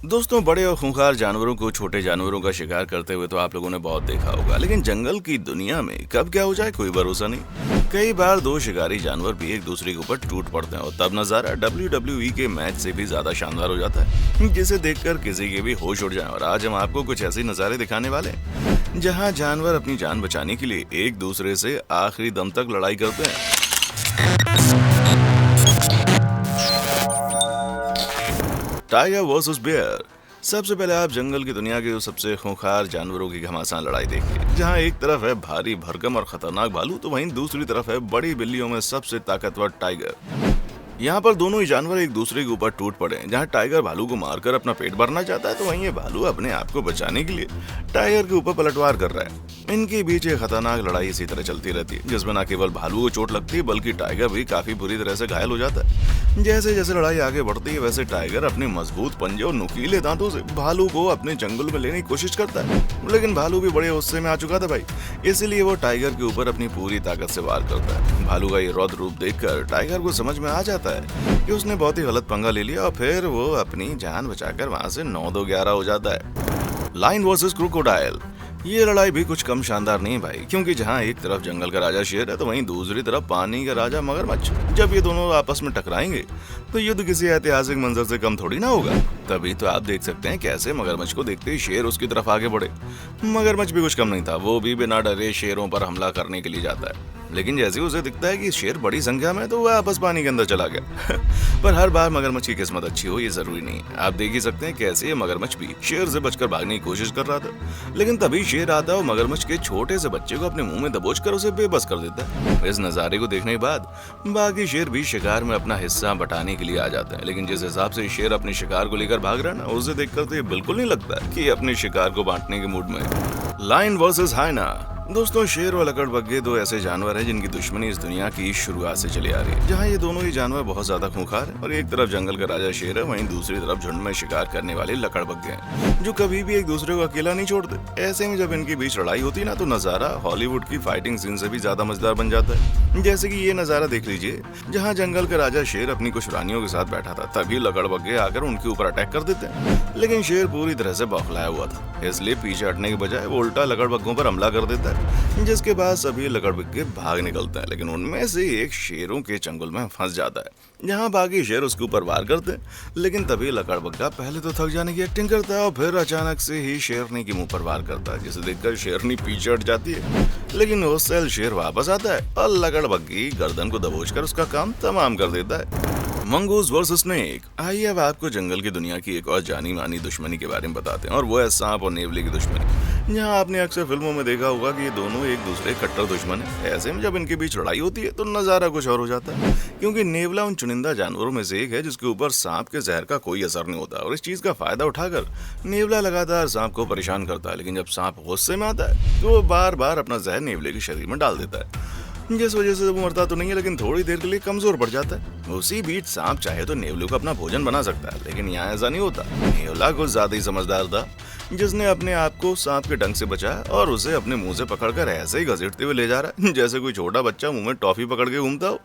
दोस्तों, बड़े और खूंखार जानवरों को छोटे जानवरों का शिकार करते हुए तो आप लोगों ने बहुत देखा होगा, लेकिन जंगल की दुनिया में कब क्या हो जाए कोई भरोसा नहीं। कई बार दो शिकारी जानवर भी एक दूसरे के ऊपर टूट पड़ते हैं और तब नजारा WWE के मैच से भी ज्यादा शानदार हो जाता है, जिसे देखकर किसी के भी होश उड़ जाए। और आज हम आपको कुछ ऐसे नजारे दिखाने वाले हैं जहाँ जानवर अपनी जान बचाने के लिए एक दूसरे से आखिरी दम तक लड़ाई करते हैं। Tiger versus bear. सबसे पहले आप जंगल की दुनिया के सबसे खूंखार जानवरों की घमासान लड़ाई देखिए, जहां एक तरफ है भारी भरकम और खतरनाक भालू, तो वहीं दूसरी तरफ है बड़ी बिल्लियों में सबसे ताकतवर टाइगर। यहाँ पर दोनों ही जानवर एक दूसरे के ऊपर टूट पड़े हैं। जहाँ टाइगर भालू को मारकर अपना पेट भरना चाहता है, तो वहीं ये भालू अपने आप को बचाने के लिए टाइगर के ऊपर पलटवार कर रहा है। इनके बीच एक खतरनाक लड़ाई इसी तरह चलती रहती है, जिसमें न केवल भालू को चोट लगती है बल्कि टाइगर भी काफी बुरी तरह से घायल हो जाता है। जैसे जैसे लड़ाई आगे बढ़ती है, वैसे टाइगर अपने मजबूत पंजे और नुकीले दांतों से भालू को अपने जंगल में लेने की कोशिश करता है, लेकिन भालू भी बड़े गुस्से में आ चुका था भाई, इसलिए वो टाइगर के ऊपर अपनी पूरी ताकत से वार करता है। भालू का ये रौद्र रूप देखकर टाइगर को समझ में आ जाता है कि उसने बहुत ही गलत पंगा ले लिया और फिर वो अपनी जान बचाकर वहां से 9-2-11 हो जाता है। Lion versus crocodile. ये लड़ाई भी कुछ कम शानदार नहीं भाई, क्योंकि जहाँ एक तरफ जंगल का राजा शेर है, तो वहीं दूसरी तरफ पानी का राजा मगरमच्छ। जब ये दोनों आपस में टकराएंगे तो युद्ध किसी ऐतिहासिक मंजर से कम थोड़ी ना होगा। तभी तो आप देख सकते हैं कैसे मगरमच्छ को देखते ही शेर उसकी तरफ आगे बढ़े। मगरमच्छ भी कुछ कम नहीं था, वो भी बिना डरे शेरों पर हमला करने के लिए जाता है, लेकिन जैसे उसे दिखता है कि शेर बड़ी संख्या में, तो वह आपस पानी के अंदर चला गया। पर हर बार मगरमच्छ की किस्मत अच्छी हो ये जरूरी नहीं है। आप देख ही सकते हैं कैसे ये मगरमच्छ भी शेर से बचकर भागने की कोशिश कर रहा था, लेकिन तभी शेर आता है और मगरमच्छ के छोटे से बच्चे को अपने मुंह में दबोचकर उसे बेबस कर देता है। इस नजारे को देखने के बाद बाकी शेर भी शिकार में अपना हिस्सा बटाने के लिए आ जाते हैं, लेकिन जिस हिसाब से शेर अपने शिकार को लेकर भाग रहा है ना, उसे देखकर तो ये बिल्कुल नहीं लगता कि अपने शिकार को बांटने के मूड में। Lion versus hyena. दोस्तों, शेर और लकड़बग्घे दो ऐसे जानवर हैं जिनकी दुश्मनी इस दुनिया की शुरुआत से चली आ रही है, जहाँ ये दोनों ही जानवर बहुत ज्यादा खूंखार हैं और एक तरफ जंगल का राजा शेर है, वहीं दूसरी तरफ झुंड में शिकार करने वाले लकड़बग्घे हैं, जो कभी भी एक दूसरे को अकेला नहीं छोड़ते। ऐसे में जब इनके बीच लड़ाई होती है ना, तो नजारा हॉलीवुड की फाइटिंग सीन से भी ज्यादा मजेदार बन जाता है। जैसे कि ये नजारा देख लीजिए, जहाँ जंगल का राजा शेर अपनी कुछ रानियों के साथ बैठा था, तभी लकड़बग्घे आकर उनके ऊपर अटैक कर देते हैं, लेकिन शेर पूरी तरह से बौखलाया हुआ था, इसलिए पीछे हटने के बजाय वो उल्टा लकड़बग्घों पर हमला कर देता है, जिसके बाद सभी लकड़बग्घे भाग निकलते हैं, लेकिन उनमें से एक शेरों के चंगुल में फंस जाता है। यहाँ बाकी शेर उसके ऊपर वार करते हैं, लेकिन तभी लकड़बग्घा पहले तो थक जाने की एक्टिंग करता है और फिर अचानक से ही शेरनी के मुंह पर वार करता है, जिसे देखकर शेरनी पीछे हट जाती है, लेकिन उस सेल शेर वापस आता है और लकड़बग्घी गर्दन को दबोचकर उसका काम तमाम कर देता है। Mongoose versus snake. आइए अब आपको जंगल की दुनिया की एक और जानी मानी दुश्मनी के बारे में बताते हैं, और वो है सांप और नेवले की दुश्मनी। यहाँ आपने अक्सर फिल्मों में देखा होगा कि ये दोनों एक दूसरे कट्टर दुश्मन है। ऐसे में जब इनके बीच लड़ाई होती है तो नजारा कुछ और हो जाता है, क्योंकि नेवला उन चुनिंदा जानवरों में से एक है जिसके ऊपर सांप के जहर का कोई असर नहीं होता, और इस चीज का फायदा उठाकर नेवला लगातार सांप को परेशान करता है। लेकिन जब सांप गुस्से में आता है तो वो बार बार अपना जहर नेवले के शरीर में डाल देता है, जिस वजह से वो मरता तो नहीं है, लेकिन थोड़ी देर के लिए कमजोर पड़ जाता है। उसी बीच सांप चाहे तो नेवले को अपना भोजन बना सकता है, लेकिन यहाँ ऐसा नहीं होता। नेवला कुछ ज्यादा ही समझदार था, जिसने अपने आप को सांप के डंक से बचाया और उसे अपने मुंह से पकड़कर ऐसे ही घसीटते हुए ले जा रहा है जैसे कोई छोटा बच्चा मुंह में टॉफी पकड़ के घूमता हो।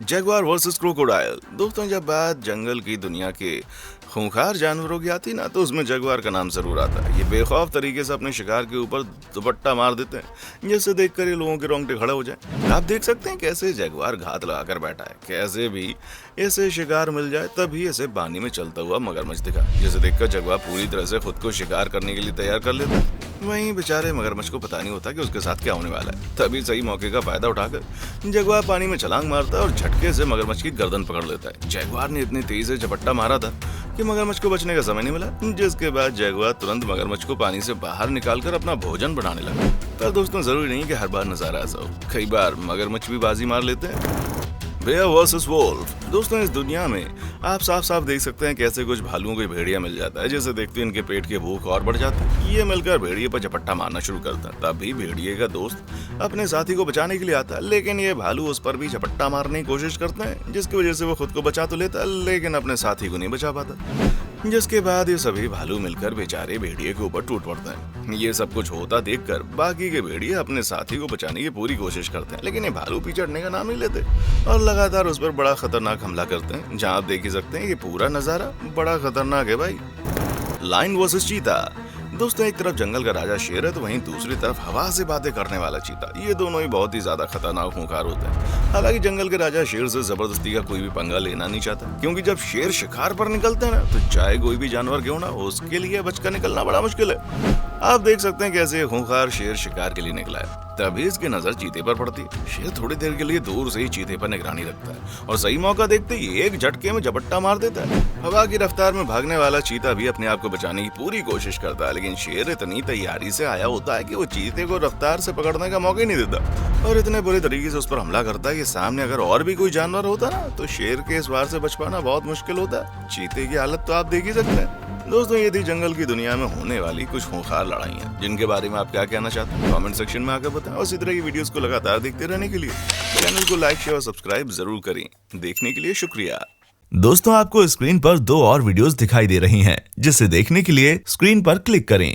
Jaguar versus crocodile. दोस्तों, जब बात जंगल की दुनिया के खूंखार जानवरों की आती ना, तो उसमें जगुआर का नाम जरूर आता है। ये बेखौफ तरीके से अपने शिकार के ऊपर दुपट्टा मार देते हैं, जिससे देखकर ये लोगों के रोंगटे खड़े हो जाएं। आप देख सकते हैं कैसे जगुआर घात लगाकर बैठा है, कैसे भी इसे शिकार मिल जाए तभी इसे पानी में चलता हुआ मगरमच्छ दिखा, जिसे देखकर जगुआर पूरी तरह से खुद को शिकार करने के लिए तैयार कर लेता है। वहीं बेचारे मगरमच्छ को पता नहीं होता कि उसके साथ क्या होने वाला है। तभी सही मौके का फायदा उठाकर जगुआर पानी में छलांग मारता है और झटके से मगरमच्छ की गर्दन पकड़ लेता है। जगुआर ने इतनी तेजी से झपट्टा मारा था कि मगरमच्छ को बचने का समय नहीं मिला, जिसके बाद जगुआर तुरंत मगरमच्छ को पानी से बाहर निकालकर अपना भोजन बनाने लगा। पर दोस्तों, जरूरी नहीं कि हर बार नजारा ऐसा हो, कई बार मगरमच्छ भी बाजी मार लेते हैं। Bear versus wolf. दोस्तों, इस दुनिया में आप साफ साफ देख सकते हैं कैसे कुछ भालुओं को भेड़िया मिल जाता है, जिसे देखते इनके पेट की भूख और बढ़ जाती है। ये मिलकर भेड़िए पर झपट्टा मारना शुरू करता है। तभी भेड़िए का दोस्त अपने साथी को बचाने के लिए आता है, लेकिन ये भालू उस पर भी झपट्टा मारने की कोशिश करते हैं, जिसकी वजह से वो खुद को बचा तो लेता है, लेकिन अपने साथी को नहीं बचा पाता। जिसके बाद ये सभी भालू मिलकर बेचारे भेड़िए के ऊपर टूट पड़ते हैं। ये सब कुछ होता देखकर बाकी के भेड़िए अपने साथी को बचाने की पूरी कोशिश करते हैं, लेकिन ये भालू पीछे हटने का नाम नहीं लेते और लगातार उस पर बड़ा खतरनाक हमला करते हैं। जहाँ आप देख ही सकते हैं ये पूरा नजारा बड़ा खतरनाक है भाई। लायन वर्सेस चीता। दोस्तों, एक तरफ जंगल का राजा शेर है तो वहीं दूसरी तरफ हवा से बातें करने वाला चीता। ये दोनों ही बहुत ही ज्यादा खतरनाक खूंखार होते हैं। हालांकि जंगल के राजा शेर से जबरदस्ती का कोई भी पंगा लेना नहीं चाहता, क्योंकि जब शेर शिकार पर निकलते हैं ना तो चाहे कोई भी जानवर क्यों ना हो, उसके लिए बचकर निकलना बड़ा मुश्किल है। आप देख सकते हैं कैसे खूंखार शेर शिकार के लिए निकला है। तभी इसकी नजर चीते पर पड़ती है। शेर थोड़ी देर के लिए दूर से ही चीते पर निगरानी रखता है और सही मौका देखते ही एक झटके में झपट्टा मार देता है। हवा की रफ्तार में भागने वाला चीता भी अपने आप को बचाने की पूरी कोशिश करता है, लेकिन शेर इतनी तैयारी से आया होता है कि वो चीते को रफ्तार से पकड़ने का मौका ही नहीं देता और इतने बुरे तरीके से उस पर हमला करता है कि सामने अगर और भी कोई जानवर होता ना तो शेर के इस वार से बच पाना बहुत मुश्किल होता है। चीते की हालत तो आप देख ही सकते हैं। दोस्तों, ये थी जंगल की दुनिया में होने वाली कुछ खूंखार लड़ाइयाँ, जिनके बारे में आप क्या कहना चाहते हैं कमेंट सेक्शन में आकर बताएं और इसी तरह की वीडियोस को लगातार देखते रहने के लिए चैनल को लाइक शेयर और सब्सक्राइब जरूर करें। देखने के लिए शुक्रिया। दोस्तों, आपको स्क्रीन पर 2 और वीडियोस दिखाई दे रही हैं, जिसे देखने के लिए स्क्रीन पर क्लिक करें।